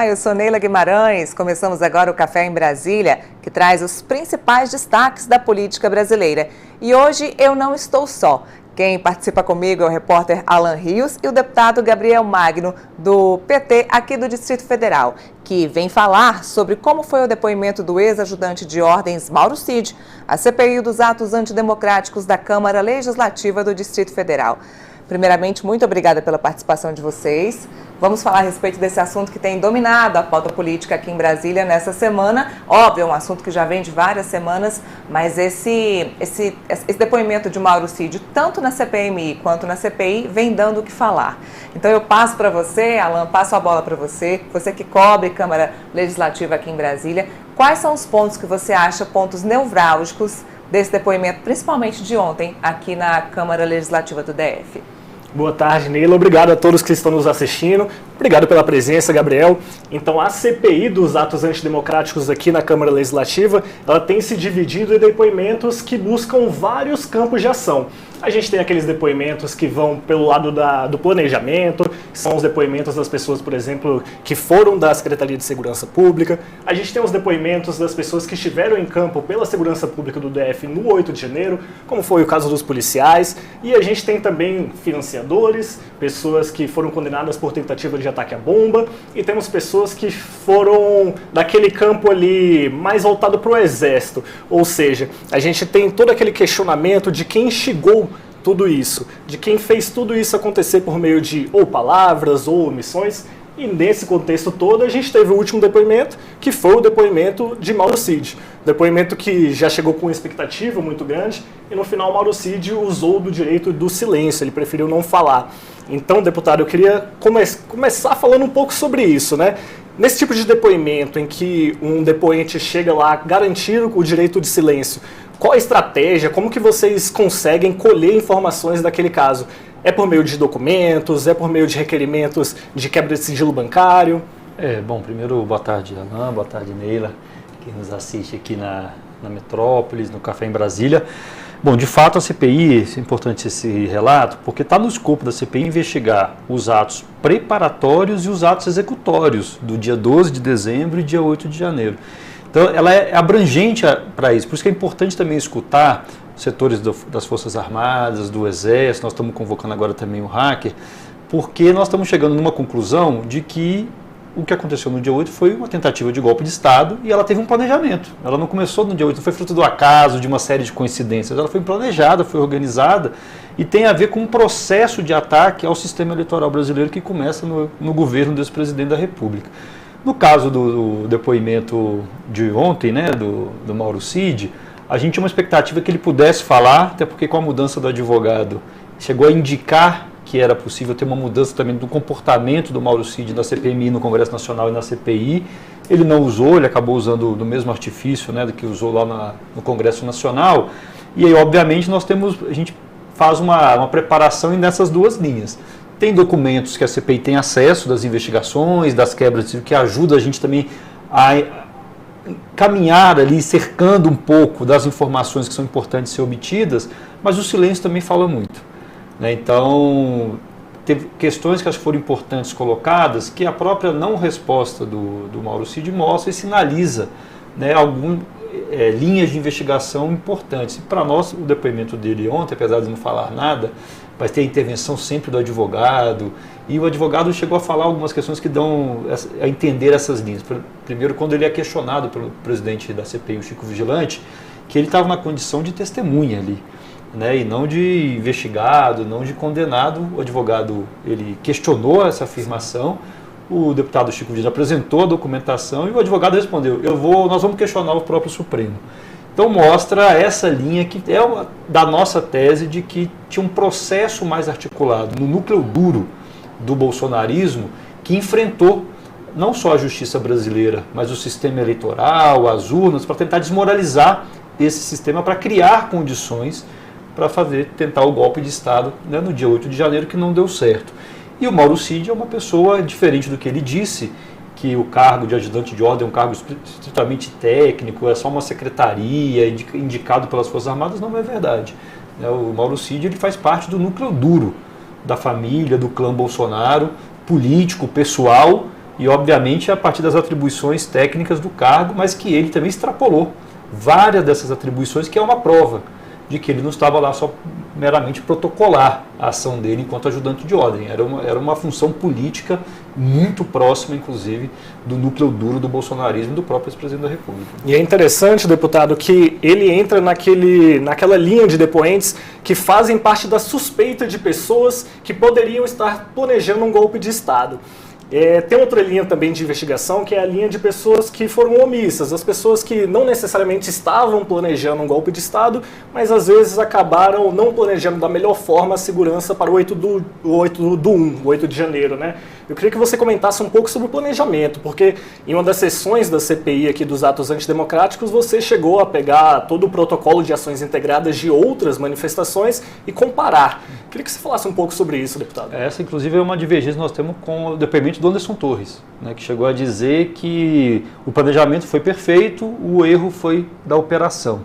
Eu sou Neila Guimarães. Começamos agora o Café em Brasília, que traz os principais destaques da política brasileira. E hoje eu não estou só. Quem participa comigo é o repórter Alan Rios e o deputado Gabriel Magno, do PT aqui do Distrito Federal, que vem falar sobre como foi o depoimento do ex-ajudante de ordens Mauro Cid, à CPI dos atos antidemocráticos da Câmara Legislativa do Distrito Federal. Primeiramente, muito obrigada pela participação de vocês. Vamos falar a respeito desse assunto que tem dominado a pauta política aqui em Brasília nessa semana. Óbvio, é um assunto que já vem de várias semanas, mas esse depoimento de Mauro Cid, tanto na CPMI quanto na CPI, vem dando o que falar. Então eu passo para você, Alan, passo a bola para você que cobre Câmara Legislativa aqui em Brasília. Quais são os pontos que você acha pontos nevrálgicos desse depoimento, principalmente de ontem, aqui na Câmara Legislativa do DF? Boa tarde, Neila. Obrigado a todos que estão nos assistindo. Obrigado pela presença, Gabriel. Então, a CPI dos atos antidemocráticos aqui na Câmara Legislativa, ela tem se dividido em depoimentos que buscam vários campos de ação. A gente tem aqueles depoimentos que vão pelo lado do planejamento, que são os depoimentos das pessoas, por exemplo, que foram da Secretaria de Segurança Pública. A gente tem os depoimentos das pessoas que estiveram em campo pela Segurança Pública do DF no 8 de janeiro, como foi o caso dos policiais. E a gente tem também financiadores, pessoas que foram condenadas por tentativa de ataque à bomba, e temos pessoas que foram daquele campo ali mais voltado para o Exército. Ou seja, a gente tem todo aquele questionamento de quem instigou tudo isso, de quem fez tudo isso acontecer por meio de ou palavras ou omissões. E nesse contexto todo a gente teve o último depoimento, que foi o depoimento de Mauro Cid. Depoimento que já chegou com uma expectativa muito grande e no final Mauro Cid usou do direito do silêncio, ele preferiu não falar. Então, deputado, eu queria começar falando um pouco sobre isso, né? Nesse tipo de depoimento em que um depoente chega lá garantindo o direito de silêncio, qual a estratégia, como que vocês conseguem colher informações daquele caso? É por meio de documentos, é por meio de requerimentos de quebra de sigilo bancário? Bom, primeiro, boa tarde, Alan, boa tarde, Neila, que nos assiste aqui na Metrópolis, no Café em Brasília. Bom, de fato a CPI, é importante esse relato, porque está no escopo da CPI investigar os atos preparatórios e os atos executórios do dia 12 de dezembro e dia 8 de janeiro. Então, ela é abrangente para isso, por isso que é importante também escutar setores das Forças Armadas, do Exército, nós estamos convocando agora também o hacker, porque nós estamos chegando numa conclusão de que o que aconteceu no dia 8 foi uma tentativa de golpe de Estado e ela teve um planejamento. Ela não começou no dia 8, não foi fruto do acaso, de uma série de coincidências, ela foi planejada, foi organizada e tem a ver com um processo de ataque ao sistema eleitoral brasileiro que começa no governo desse presidente da República. No caso do depoimento de ontem, né, do Mauro Cid, a gente tinha uma expectativa que ele pudesse falar, até porque com a mudança do advogado chegou a indicar que era possível ter uma mudança também do comportamento do Mauro Cid na CPMI, no Congresso Nacional e na CPI. Ele não usou, ele acabou usando do mesmo artifício, né, do que usou lá no Congresso Nacional. E aí, obviamente, a gente faz uma preparação nessas duas linhas. Tem documentos que a CPI tem acesso das investigações, das quebras, que ajuda a gente também a caminhar ali, cercando um pouco das informações que são importantes ser obtidas, mas o silêncio também fala muito, né? Então, teve questões que acho que foram importantes colocadas, que a própria não resposta do Mauro Cid mostra e sinaliza, né, algumas linhas de investigação importantes. Para nós, o depoimento dele ontem, apesar de não falar nada, vai ter a intervenção sempre do advogado, e o advogado chegou a falar algumas questões que dão a entender essas linhas. Primeiro, quando ele é questionado pelo presidente da CPI, o Chico Vigilante, que ele estava na condição de testemunha ali, né, e não de investigado, não de condenado. O advogado, ele questionou essa afirmação, o deputado Chico Vigilante apresentou a documentação e o advogado respondeu, nós vamos questionar o próprio Supremo. Então mostra essa linha que é da nossa tese de que tinha um processo mais articulado no núcleo duro do bolsonarismo que enfrentou não só a justiça brasileira, mas o sistema eleitoral, as urnas, para tentar desmoralizar esse sistema, para criar condições para tentar o golpe de Estado, né, no dia 8 de janeiro, que não deu certo. E o Mauro Cid é uma pessoa diferente do que ele disse, que o cargo de ajudante de ordem é um cargo estritamente técnico, é só uma secretaria indicado pelas Forças Armadas. Não é verdade. O Mauro Cid, ele faz parte do núcleo duro da família, do clã Bolsonaro, político, pessoal, e obviamente a partir das atribuições técnicas do cargo, mas que ele também extrapolou várias dessas atribuições, que é uma prova de que ele não estava lá só meramente protocolar a ação dele enquanto ajudante de ordem. Era uma função política muito próxima, inclusive, do núcleo duro do bolsonarismo e do próprio ex-presidente da República. E é interessante, deputado, que ele entra naquela linha de depoentes que fazem parte da suspeita de pessoas que poderiam estar planejando um golpe de Estado. Tem outra linha também de investigação, que é a linha de pessoas que foram omissas, as pessoas que não necessariamente estavam planejando um golpe de Estado, mas às vezes acabaram não planejando da melhor forma a segurança para o 8 de janeiro, né? Eu queria que você comentasse um pouco sobre o planejamento, porque em uma das sessões da CPI aqui dos atos antidemocráticos, você chegou a pegar todo o protocolo de ações integradas de outras manifestações e comparar. Eu queria que você falasse um pouco sobre isso, deputado. Essa, inclusive, é uma divergência que nós temos com o depoimento do Anderson Torres, né, que chegou a dizer que o planejamento foi perfeito, o erro foi da operação.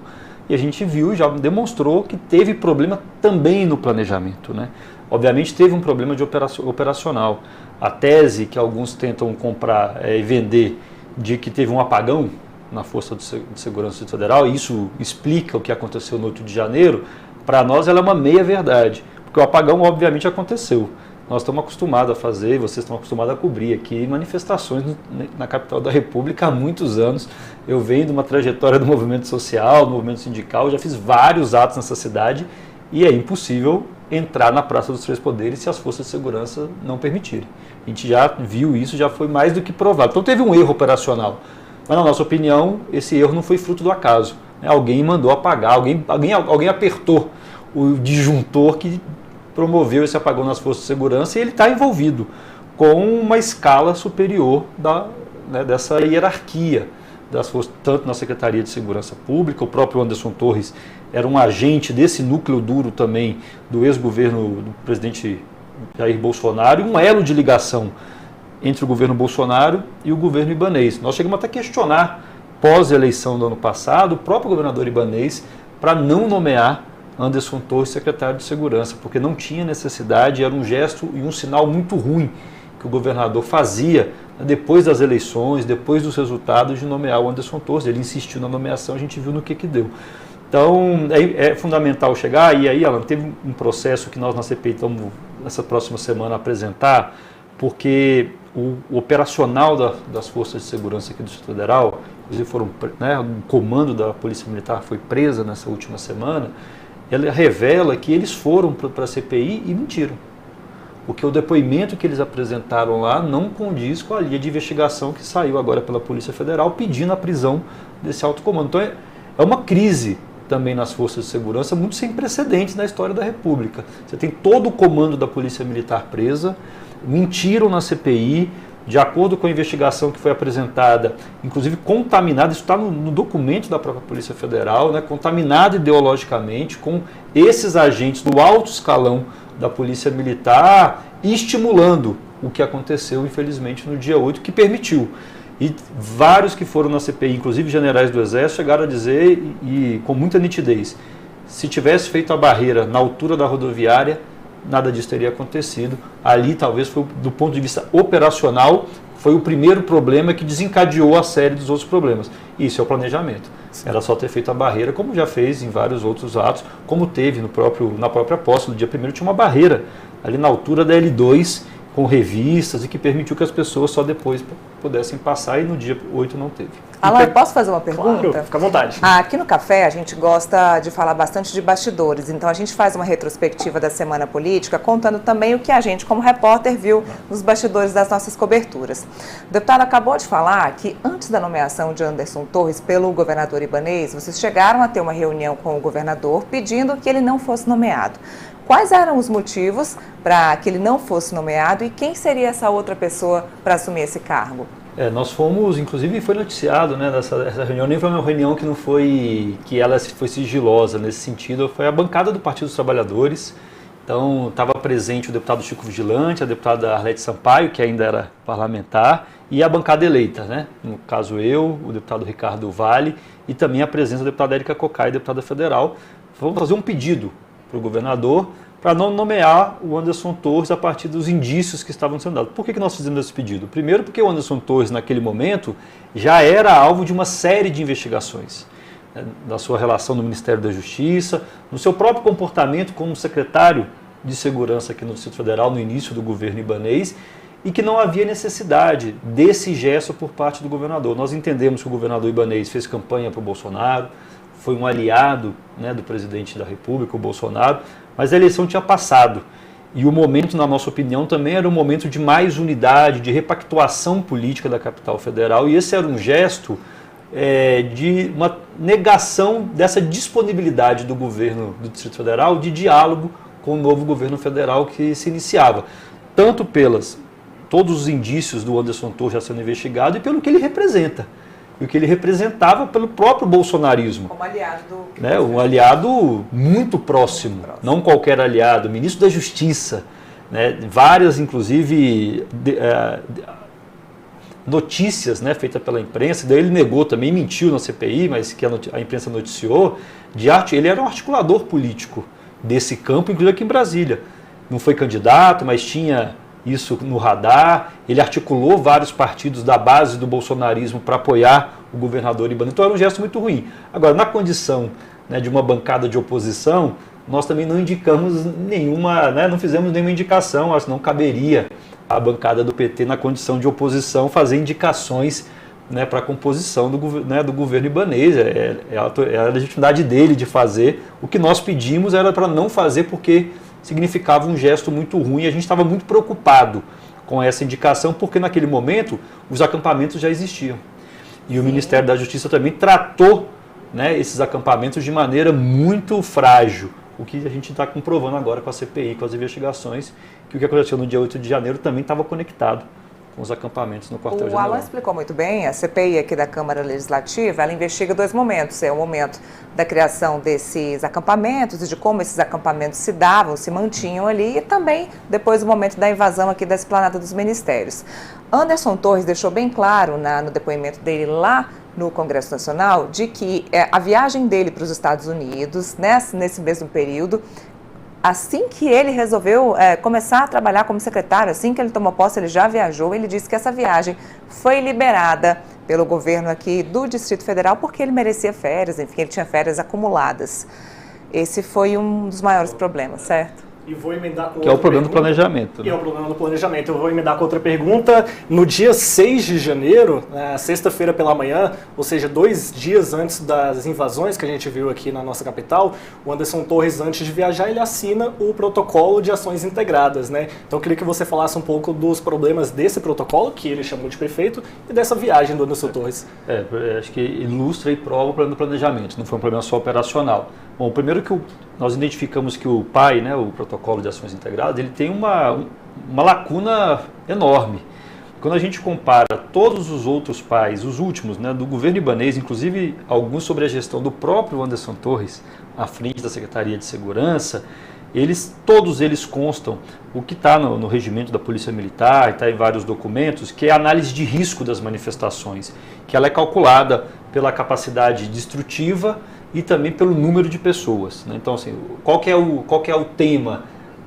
E a gente viu, já demonstrou que teve problema também no planejamento, né? Obviamente teve um problema de operacional. A tese que alguns tentam comprar e vender de que teve um apagão na Força de Segurança Federal, e isso explica o que aconteceu no 8 de janeiro, para nós ela é uma meia-verdade, porque o apagão obviamente aconteceu. Nós estamos acostumados a fazer, vocês estão acostumados a cobrir aqui manifestações na capital da República há muitos anos. Eu venho de uma trajetória do movimento social, do movimento sindical, já fiz vários atos nessa cidade e é impossível entrar na Praça dos Três Poderes se as forças de segurança não permitirem. A gente já viu isso, já foi mais do que provado. Então teve um erro operacional, mas na nossa opinião esse erro não foi fruto do acaso. Alguém mandou apagar, alguém apertou o disjuntor que promoveu esse apagão nas forças de segurança e ele está envolvido com uma escala superior dessa hierarquia das forças, tanto na Secretaria de Segurança Pública, o próprio Anderson Torres era um agente desse núcleo duro também do ex-governo do presidente Jair Bolsonaro e um elo de ligação entre o governo Bolsonaro e o governo ibanês. Nós chegamos até a questionar, pós-eleição do ano passado, o próprio governador ibanês para não nomear Anderson Torres secretário de Segurança, porque não tinha necessidade, era um gesto e um sinal muito ruim que o governador fazia depois das eleições, depois dos resultados de nomear o Anderson Torres. Ele insistiu na nomeação, a gente viu no que deu. Então, é fundamental chegar, e aí, Alan, teve um processo que nós na CPI estamos, nessa próxima semana, apresentar, porque o operacional das Forças de Segurança aqui do Distrito Federal, inclusive o comando da Polícia Militar foi presa nessa última semana, ela revela que eles foram para a CPI e mentiram. Porque o depoimento que eles apresentaram lá não condiz com a linha de investigação que saiu agora pela Polícia Federal pedindo a prisão desse alto comando. Então é uma crise também nas forças de segurança muito sem precedentes na história da República. Você tem todo o comando da Polícia Militar presa, mentiram na CPI, de acordo com a investigação que foi apresentada, inclusive contaminada, isso está no documento da própria Polícia Federal, né, contaminada ideologicamente com esses agentes do alto escalão da Polícia Militar estimulando o que aconteceu, infelizmente, no dia 8, que permitiu. E vários que foram na CPI, inclusive generais do Exército, chegaram a dizer, e com muita nitidez, se tivesse feito a barreira na altura da rodoviária, nada disso teria acontecido. Ali, talvez, foi, do ponto de vista operacional, foi o primeiro problema que desencadeou a série dos outros problemas. Isso é o planejamento. Sim. Era só ter feito a barreira, como já fez em vários outros atos, como teve na própria posse, no dia 1º tinha uma barreira ali na altura da L2, com revistas, e que permitiu que as pessoas só depois pudessem passar, e no dia 8 não teve. Alan, posso fazer uma pergunta? Claro, fica à vontade. Aqui no Café a gente gosta de falar bastante de bastidores, então a gente faz uma retrospectiva da Semana Política, contando também o que a gente, como repórter, viu nos bastidores das nossas coberturas. O deputado acabou de falar que antes da nomeação de Anderson Torres pelo governador ibanês, vocês chegaram a ter uma reunião com o governador pedindo que ele não fosse nomeado. Quais eram os motivos para que ele não fosse nomeado e quem seria essa outra pessoa para assumir esse cargo? Nós fomos, inclusive foi noticiado, né, essa reunião, nem foi uma reunião que não foi, que ela foi sigilosa nesse sentido, foi a bancada do Partido dos Trabalhadores. Então estava presente o deputado Chico Vigilante, a deputada Arlete Sampaio, que ainda era parlamentar, e a bancada eleita, né? No caso eu, o deputado Ricardo Vale, e também a presença da deputada Érica Cocai, deputada federal. Vamos fazer um pedido para o governador para não nomear o Anderson Torres a partir dos indícios que estavam sendo dados. Por que nós fizemos esse pedido? Primeiro porque o Anderson Torres, naquele momento, já era alvo de uma série de investigações, né, da sua relação no Ministério da Justiça, no seu próprio comportamento como secretário de Segurança aqui no Distrito Federal, no início do governo ibanês, e que não havia necessidade desse gesto por parte do governador. Nós entendemos que o governador ibanês fez campanha para o Bolsonaro, foi um aliado, né, do presidente da República, o Bolsonaro, mas a eleição tinha passado. E o momento, na nossa opinião, também era um momento de mais unidade, de repactuação política da capital federal, e esse era um gesto de uma negação dessa disponibilidade do governo do Distrito Federal de diálogo com o novo governo federal que se iniciava, tanto pelas todos os indícios do Anderson Torres já sendo investigado e pelo que ele representa, e o que ele representava pelo próprio bolsonarismo. Como aliado do... Né, um aliado muito próximo, não qualquer aliado, ministro da Justiça, né, várias, inclusive, notícias, né, feitas pela imprensa, daí ele negou também, mentiu na CPI, mas que a imprensa noticiou, ele era um articulador político desse campo, inclusive aqui em Brasília. Não foi candidato, mas tinha isso no radar, ele articulou vários partidos da base do bolsonarismo para apoiar o governador ibanês, então era um gesto muito ruim. Agora, na condição, né, de uma bancada de oposição, nós também não indicamos nenhuma, né, não fizemos nenhuma indicação, acho que não caberia à bancada do PT, na condição de oposição, fazer indicações, né, para a composição do governo ibanês. É a legitimidade dele de fazer. O que nós pedimos era para não fazer, porque significava um gesto muito ruim, e a gente estava muito preocupado com essa indicação, porque naquele momento os acampamentos já existiam. E o Ministério da Justiça também tratou, né, esses acampamentos de maneira muito frágil, o que a gente está comprovando agora com a CPI, com as investigações, que o que aconteceu no dia 8 de janeiro também estava conectado com os acampamentos no quartel-general. O Alan explicou muito bem, a CPI aqui da Câmara Legislativa, ela investiga dois momentos, o momento da criação desses acampamentos e de como esses acampamentos se davam, se mantinham ali, e também depois o momento da invasão aqui da esplanada dos ministérios. Anderson Torres deixou bem claro no depoimento dele lá no Congresso Nacional de que a viagem dele para os Estados Unidos, nesse mesmo período, assim que ele resolveu começar a trabalhar como secretário, assim que ele tomou posse, ele já viajou. Ele disse que essa viagem foi liberada pelo governo aqui do Distrito Federal porque ele merecia férias, enfim, ele tinha férias acumuladas. Esse foi um dos maiores problemas, certo? E vou emendar com que é o problema do planejamento. Que é o problema do planejamento. Eu vou emendar com outra pergunta. No dia 6 de janeiro, sexta-feira pela manhã, ou seja, 2 dias antes das invasões que a gente viu aqui na nossa capital, o Anderson Torres, antes de viajar, ele assina o protocolo de ações integradas, né? Então eu queria que você falasse um pouco dos problemas desse protocolo, que ele chamou de perfeito, e dessa viagem do Anderson Torres. Acho que ilustra e prova o problema do planejamento, não foi um problema só operacional. Bom, primeiro que nós identificamos que o PAI, né, o Protocolo de Ações Integradas, ele tem uma lacuna enorme. Quando a gente compara todos os outros PAIs, os últimos, né, do governo ibanês, inclusive alguns sobre a gestão do próprio Anderson Torres, à frente da Secretaria de Segurança, todos eles constam o que está no regimento da Polícia Militar, está em vários documentos, que é a análise de risco das manifestações, que ela é calculada pela capacidade destrutiva e também pelo número de pessoas, né? Então, assim, qual que é o tema?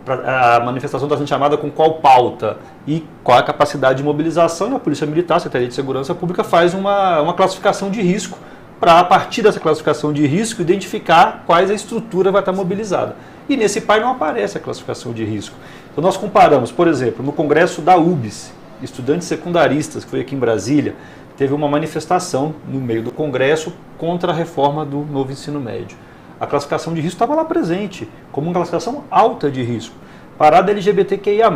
A manifestação está sendo chamada com qual pauta e qual a capacidade de mobilização, e a Polícia Militar, a Secretaria de Segurança Pública faz uma classificação de risco para, a partir dessa classificação de risco, identificar quais a estrutura vai estar mobilizada. E nesse PAI não aparece a classificação de risco. Então nós comparamos, por exemplo, no congresso da UBS, estudantes secundaristas, que foi aqui em Brasília, teve uma manifestação no meio do congresso contra a reforma do novo ensino médio. A classificação de risco estava lá presente, como uma classificação alta de risco. Parada LGBTQIA+,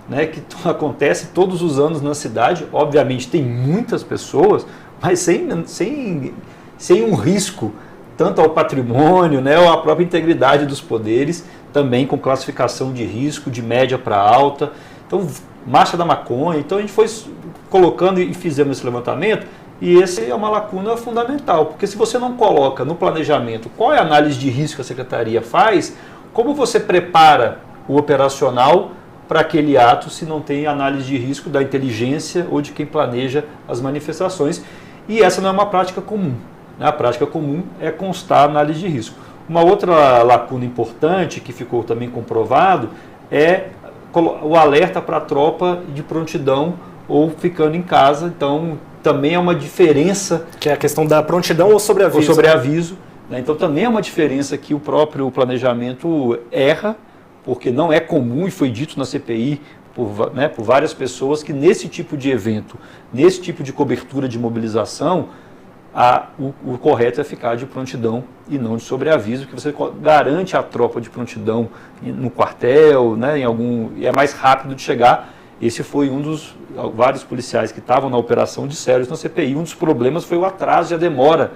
né, que acontece todos os anos na cidade, obviamente tem muitas pessoas, mas sem um risco, tanto ao patrimônio, né, ou à própria integridade dos poderes, também com classificação de risco, de média para alta. Então, marcha da maconha, então a gente foi colocando e fizemos esse levantamento, e esse é uma lacuna fundamental, porque se você não coloca no planejamento qual é a análise de risco que a Secretaria faz, como você prepara o operacional para aquele ato se não tem análise de risco da inteligência ou de quem planeja as manifestações? E essa não é uma prática comum, né? A prática comum é constar a análise de risco. Uma outra lacuna importante que ficou também comprovado é o alerta para a tropa de prontidão ou ficando em casa. Então, também é uma diferença. Que é a questão da prontidão ou sobreaviso. Ou sobreaviso. Né? Então, também é uma diferença que o próprio planejamento erra, porque não é comum, e foi dito na CPI por várias pessoas, que nesse tipo de evento, nesse tipo de cobertura de mobilização, o correto é ficar de prontidão e não de sobreaviso, que você garante a tropa de prontidão no quartel, né, e é mais rápido de chegar. Esse foi um dos vários policiais que estavam na operação disseram isso na CPI. Um dos problemas foi o atraso e a demora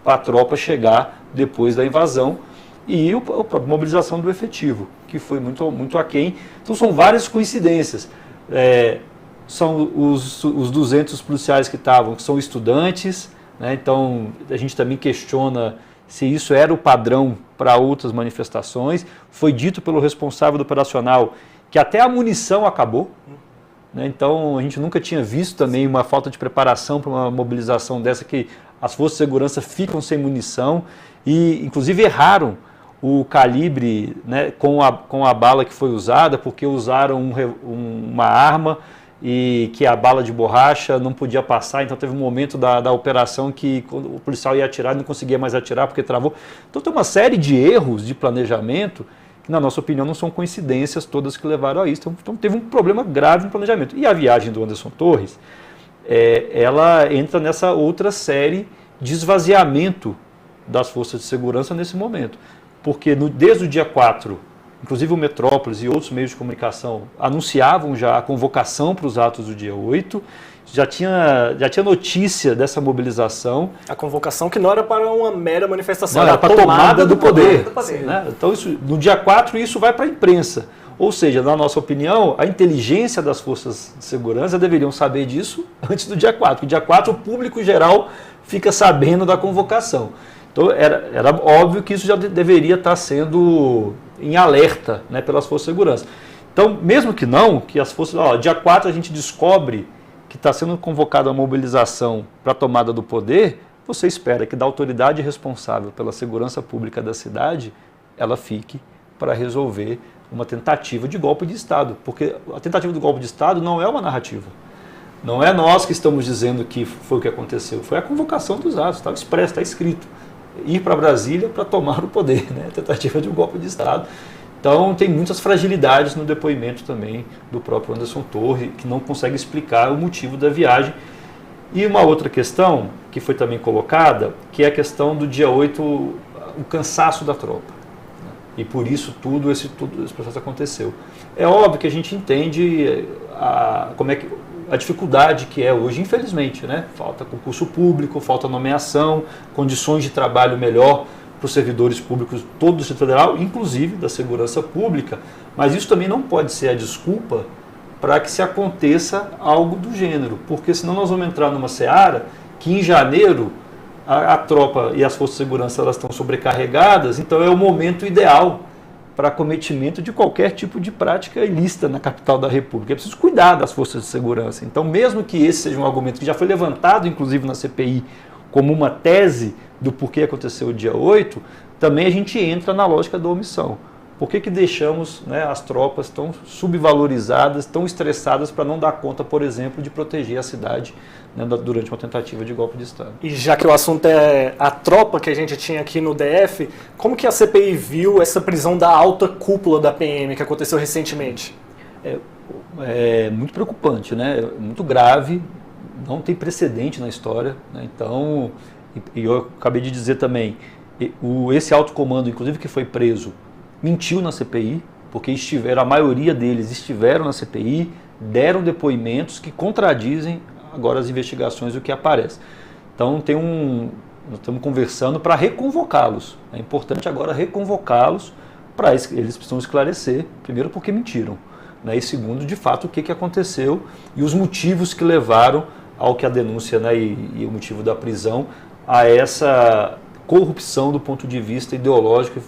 para a tropa chegar depois da invasão e a própria mobilização do efetivo, que foi muito aquém. Então são várias coincidências. São os 200 policiais que estavam, que são estudantes, né? Então a gente também questiona se isso era o padrão para outras manifestações. Foi dito pelo responsável do operacional que até a munição acabou. Né? Então a gente nunca tinha visto também uma falta de preparação para uma mobilização dessa, que as forças de segurança ficam sem munição e inclusive erraram o calibre, né, com a bala que foi usada, porque usaram uma arma e que a bala de borracha não podia passar. Então teve um momento da operação que quando o policial ia atirar não conseguia mais atirar porque travou. Então tem uma série de erros de planejamento que, na nossa opinião, não são coincidências todas que levaram a isso. Então teve um problema grave no planejamento. E a viagem do Anderson Torres, ela entra nessa outra série de esvaziamento das forças de segurança nesse momento. Porque desde o dia 4, inclusive o Metrópolis e outros meios de comunicação anunciavam já a convocação para os atos do dia 8, já tinha notícia dessa mobilização. A convocação que não era para uma mera manifestação, era para a tomada do poder. Né? Então, no dia 4, isso vai para a imprensa. Ou seja, na nossa opinião, a inteligência das forças de segurança deveriam saber disso antes do dia 4. Porque dia 4 o público geral fica sabendo da convocação. Então, era óbvio que isso já deveria estar sendo em alerta, né, pelas forças de segurança. Então, mesmo que as forças... dia 4 a gente descobre que está sendo convocada a mobilização para a tomada do poder, você espera que da autoridade responsável pela segurança pública da cidade, ela fique para resolver uma tentativa de golpe de Estado. Porque a tentativa do golpe de Estado não é uma narrativa. Não é nós que estamos dizendo que foi o que aconteceu. Foi a convocação dos atos, estava expresso, está escrito. Ir para Brasília para tomar o poder, né? Tentativa de um golpe de Estado. Então tem muitas fragilidades no depoimento também do próprio Anderson Torres, que não consegue explicar o motivo da viagem. E uma outra questão que foi também colocada, que é a questão do dia 8, o cansaço da tropa. E por isso tudo esse processo aconteceu. É óbvio que a gente entende a dificuldade que é hoje, infelizmente, né? Falta concurso público, falta nomeação, condições de trabalho melhor para os servidores públicos, todo do Distrito Federal, inclusive da segurança pública, mas isso também não pode ser a desculpa para que se aconteça algo do gênero, porque senão nós vamos entrar numa seara que em janeiro a tropa e as forças de segurança elas estão sobrecarregadas, então é o momento ideal para cometimento de qualquer tipo de prática ilícita na capital da República. É preciso cuidar das forças de segurança. Então, mesmo que esse seja um argumento que já foi levantado, inclusive na CPI, como uma tese do porquê aconteceu o dia 8, também a gente entra na lógica da omissão. Por que deixamos, né, as tropas tão subvalorizadas, tão estressadas para não dar conta, por exemplo, de proteger a cidade, né, durante uma tentativa de golpe de Estado? E já que o assunto é a tropa que a gente tinha aqui no DF, como que a CPI viu essa prisão da alta cúpula da PM que aconteceu recentemente? É muito preocupante, né? Muito grave, não tem precedente na história, né? Então, e eu acabei de dizer também, esse alto comando, inclusive que foi preso, mentiu na CPI, porque a maioria deles estiveram na CPI, deram depoimentos que contradizem agora as investigações e o que aparece. Então nós estamos conversando para reconvocá-los. É importante agora reconvocá-los para eles precisam esclarecer, primeiro porque mentiram, né, e segundo, de fato, o que aconteceu e os motivos que levaram ao que a denúncia, né, e o motivo da prisão, a essa corrupção do ponto de vista ideológico,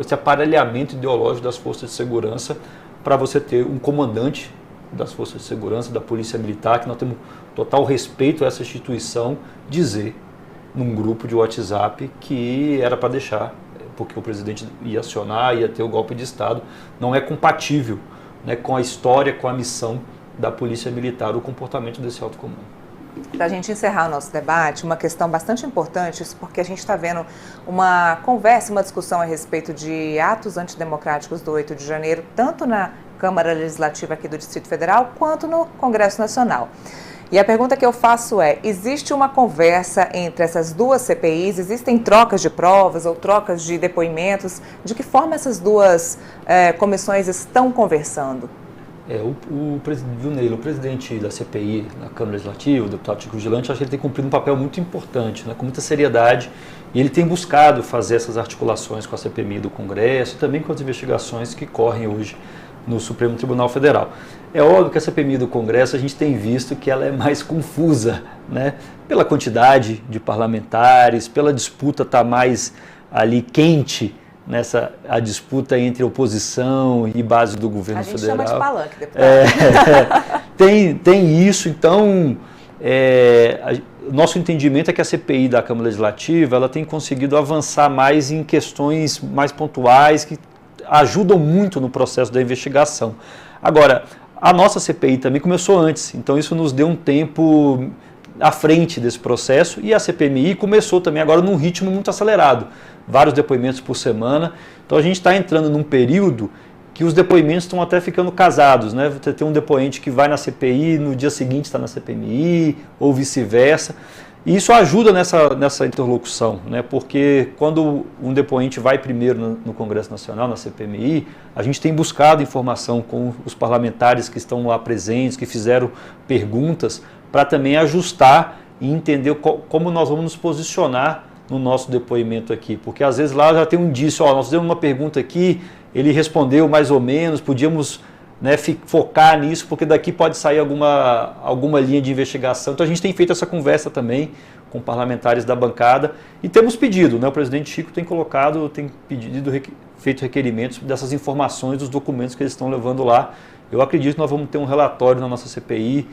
esse aparelhamento ideológico das forças de segurança, para você ter um comandante das forças de segurança, da Polícia Militar, que nós temos total respeito a essa instituição, dizer num grupo de WhatsApp que era para deixar porque o presidente ia acionar, ia ter o golpe de Estado, não é compatível, né, com a história, com a missão da Polícia Militar, o comportamento desse alto comando. Para a gente encerrar o nosso debate, uma questão bastante importante, isso porque a gente está vendo uma conversa, uma discussão a respeito de atos antidemocráticos do 8 de janeiro, tanto na Câmara Legislativa aqui do Distrito Federal, quanto no Congresso Nacional. E a pergunta que eu faço é, existe uma conversa entre essas duas CPIs? Existem trocas de provas ou trocas de depoimentos? De que forma essas duas comissões estão conversando? O presidente da CPI na Câmara Legislativa, o deputado Chico Vigilante, acho que ele tem cumprido um papel muito importante, né, com muita seriedade, e ele tem buscado fazer essas articulações com a CPMI do Congresso e também com as investigações que correm hoje no Supremo Tribunal Federal. É óbvio que a CPMI do Congresso a gente tem visto que ela é mais confusa, né, pela quantidade de parlamentares, pela disputa estar mais ali quente, a disputa entre oposição e base do governo federal. A gente chama de palanque, deputado. Tem isso, então, nosso entendimento é que a CPI da Câmara Legislativa ela tem conseguido avançar mais em questões mais pontuais que ajudam muito no processo da investigação. Agora, a nossa CPI também começou antes, então isso nos deu um tempo à frente desse processo e a CPMI começou também agora num ritmo muito acelerado. Vários depoimentos por semana. Então a gente está entrando num período que os depoimentos estão até ficando casados, né? Você tem um depoente que vai na CPI, no dia seguinte está na CPMI, ou vice-versa. E isso ajuda nessa interlocução, né? Porque quando um depoente vai primeiro no Congresso Nacional, na CPMI, a gente tem buscado informação com os parlamentares que estão lá presentes, que fizeram perguntas, para também ajustar e entender como nós vamos nos posicionar no nosso depoimento aqui, porque às vezes lá já tem um indício, nós fizemos uma pergunta aqui, ele respondeu mais ou menos, podíamos, né, focar nisso, porque daqui pode sair alguma linha de investigação. Então a gente tem feito essa conversa também com parlamentares da bancada e temos pedido, né, o presidente Chico tem feito requerimentos dessas informações dos documentos que eles estão levando lá. Eu acredito que nós vamos ter um relatório na nossa CPI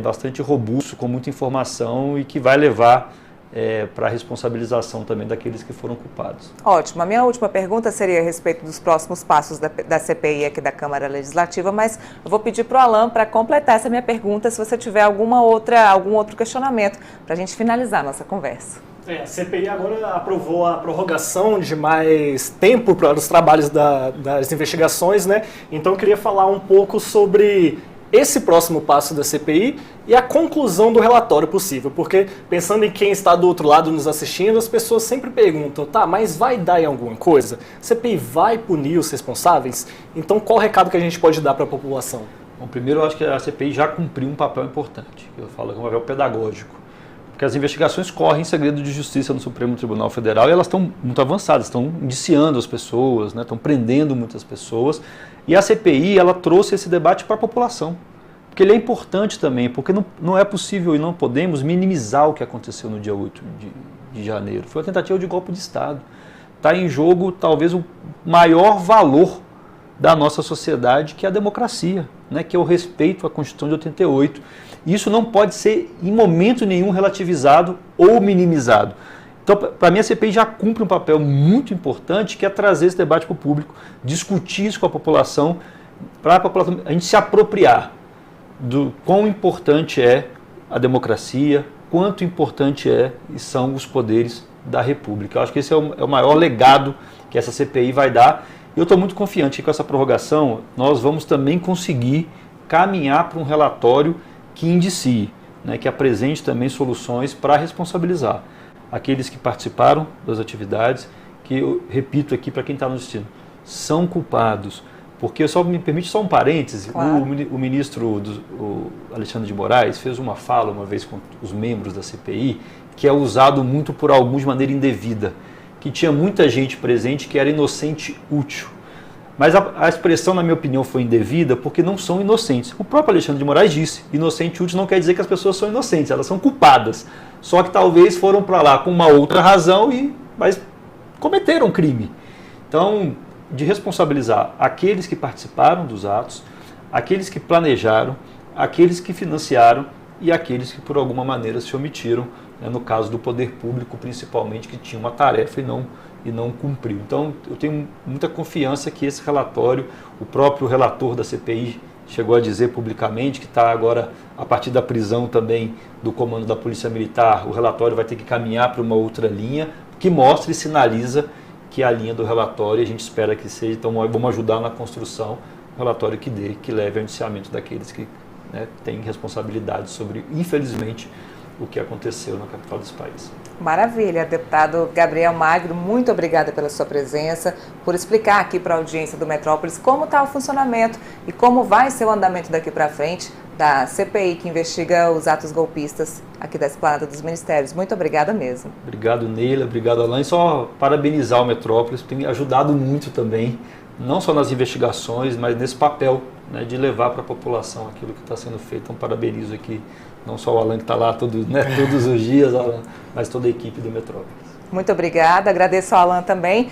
bastante robusto, com muita informação e que vai levar para a responsabilização também daqueles que foram culpados. Ótimo. A minha última pergunta seria a respeito dos próximos passos da CPI aqui da Câmara Legislativa, mas eu vou pedir para o Alan para completar essa minha pergunta, se você tiver algum outro questionamento, para a gente finalizar a nossa conversa. A CPI agora aprovou a prorrogação de mais tempo para os trabalhos das investigações, né? Então eu queria falar um pouco sobre esse próximo passo da CPI e a conclusão do relatório possível, porque pensando em quem está do outro lado nos assistindo, as pessoas sempre perguntam, tá, mas vai dar em alguma coisa? A CPI vai punir os responsáveis? Então qual o recado que a gente pode dar para a população? Bom, primeiro eu acho que a CPI já cumpriu um papel importante, eu falo que é um papel pedagógico, porque as investigações correm em segredo de justiça no Supremo Tribunal Federal e elas estão muito avançadas, estão indiciando as pessoas, né, estão prendendo muitas pessoas. E a CPI ela trouxe esse debate para a população, porque ele é importante também, porque não é possível e não podemos minimizar o que aconteceu no dia 8 de janeiro. Foi uma tentativa de golpe de Estado. Está em jogo talvez o maior valor da nossa sociedade, que é a democracia, né, que é o respeito à Constituição de 88. E isso não pode ser em momento nenhum relativizado ou minimizado. Então, para mim, a CPI já cumpre um papel muito importante, que é trazer esse debate para o público, discutir isso com a população, para a gente se apropriar do quão importante é a democracia, quanto importante são os poderes da República. Eu acho que esse é o maior legado que essa CPI vai dar. E eu estou muito confiante que com essa prorrogação nós vamos também conseguir caminhar para um relatório que indicie, né, que apresente também soluções para responsabilizar aqueles que participaram das atividades, que eu repito aqui para quem está no destino, são culpados. Porque só me permite só um parêntese, claro. O ministro o Alexandre de Moraes fez uma fala uma vez com os membros da CPI, que é usado muito por alguns de maneira indevida, que tinha muita gente presente que era inocente útil. Mas a expressão, na minha opinião, foi indevida porque não são inocentes. O próprio Alexandre de Moraes disse, inocente útil não quer dizer que as pessoas são inocentes, elas são culpadas. Só que talvez foram para lá com uma outra razão, mas cometeram crime. Então, de responsabilizar aqueles que participaram dos atos, aqueles que planejaram, aqueles que financiaram e aqueles que por alguma maneira se omitiram, né, no caso do poder público principalmente, que tinha uma tarefa e não cumpriu. Então, eu tenho muita confiança que esse relatório, o próprio relator da CPI chegou a dizer publicamente que está agora, a partir da prisão também do comando da Polícia Militar, o relatório vai ter que caminhar para uma outra linha, que mostra e sinaliza que é a linha do relatório, a gente espera que seja, então vamos ajudar na construção, um relatório que leve ao indiciamento daqueles que, né, têm responsabilidade sobre, infelizmente, o que aconteceu na capital desse país. Maravilha, deputado Gabriel Magro, muito obrigada pela sua presença, por explicar aqui para a audiência do Metrópolis como está o funcionamento e como vai ser o andamento daqui para frente da CPI que investiga os atos golpistas aqui da Esplanada dos Ministérios. Muito obrigada mesmo. Obrigado, Neila, obrigado, Alain. E só parabenizar o Metrópolis, tem me ajudado muito também, não só nas investigações, mas nesse papel, né, de levar para a população aquilo que está sendo feito. Então, parabenizo aqui, não só o Alain que está lá todos os dias, Alain, mas toda a equipe do Metrópolis. Muito obrigada, agradeço ao Alain também.